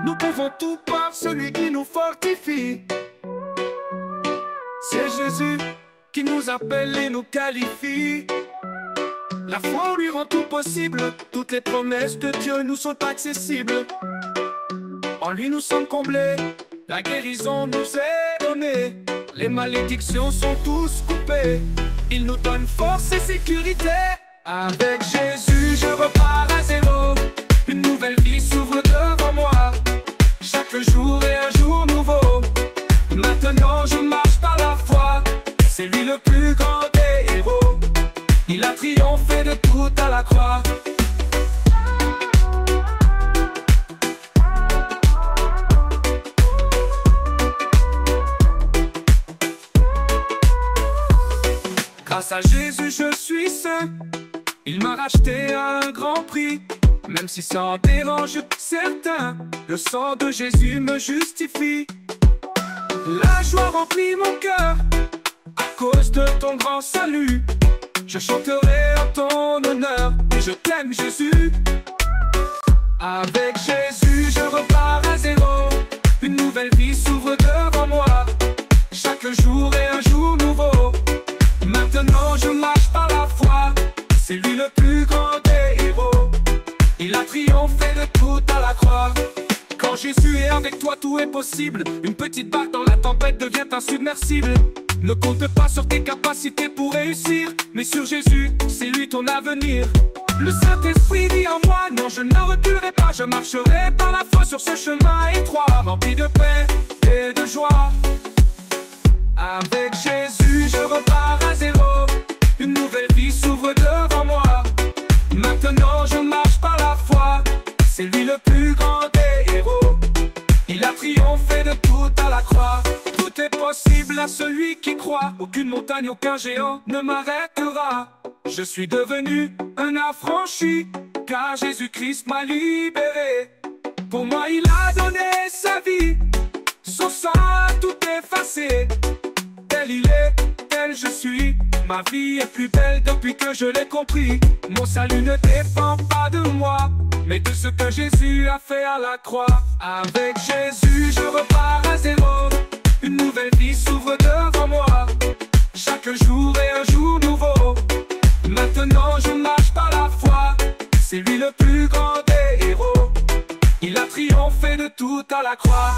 Nous pouvons tout par celui qui nous fortifie. C'est Jésus qui nous appelle et nous qualifie. La foi lui rend tout possible. Toutes les promesses de Dieu nous sont accessibles. En lui nous sommes comblés. La guérison nous est donnée. Les malédictions sont tous coupées. Il nous donne force et sécurité. Avec Jésus je repars à zéro. Une nouvelle vie s'ouvre devant moi. Chaque jour est un jour nouveau. Maintenant je marche par la foi. C'est lui le plus grand des héros. Il a triomphé de tout à la croix. Grâce à Jésus je suis saint. Il m'a racheté à un grand prix. Même si ça en dérange certains, le sang de Jésus me justifie. La joie remplit mon cœur à cause de ton grand salut. Je chanterai en ton honneur et je t'aime Jésus. Avec Jésus je repars à zéro. Une nouvelle vie s'ouvre devant moi. Chaque jour est un jour nouveau. Maintenant je marche par la foi. C'est lui le plus grand des héros. Il a triomphé de tout à la croix. Quand Jésus est avec toi, tout est possible. Une petite barque dans la tempête devient insubmersible. Ne compte pas sur tes capacités pour réussir, mais sur Jésus, c'est lui ton avenir. Le Saint-Esprit vit en moi, non je ne reculerai pas. Je marcherai par la foi sur ce chemin étroit, rempli de paix et de joie. Avec Jésus, je repars à zéro. Une nouvelle vie s'ouvre devant moi. Maintenant je marche par la foi. C'est lui le plus grand des héros. Il a triomphé de tout à la croix. Tout est possible à celui qui croit. Aucune montagne, aucun géant ne m'arrêtera. Je suis devenu un affranchi, car Jésus-Christ m'a libéré. Pour moi il a donné sa vie. Son sang a tout effacé. Tel il est, tel je suis. Ma vie est plus belle depuis que je l'ai compris. Mon salut ne dépend pas de moi, mais de ce que Jésus a fait à la croix. Avec Jésus je repars à zéro. Une nouvelle vie s'ouvre devant moi. Chaque jour est un jour nouveau. Maintenant je marche par la foi. C'est lui le plus grand des héros. Il a triomphé de tout à la croix.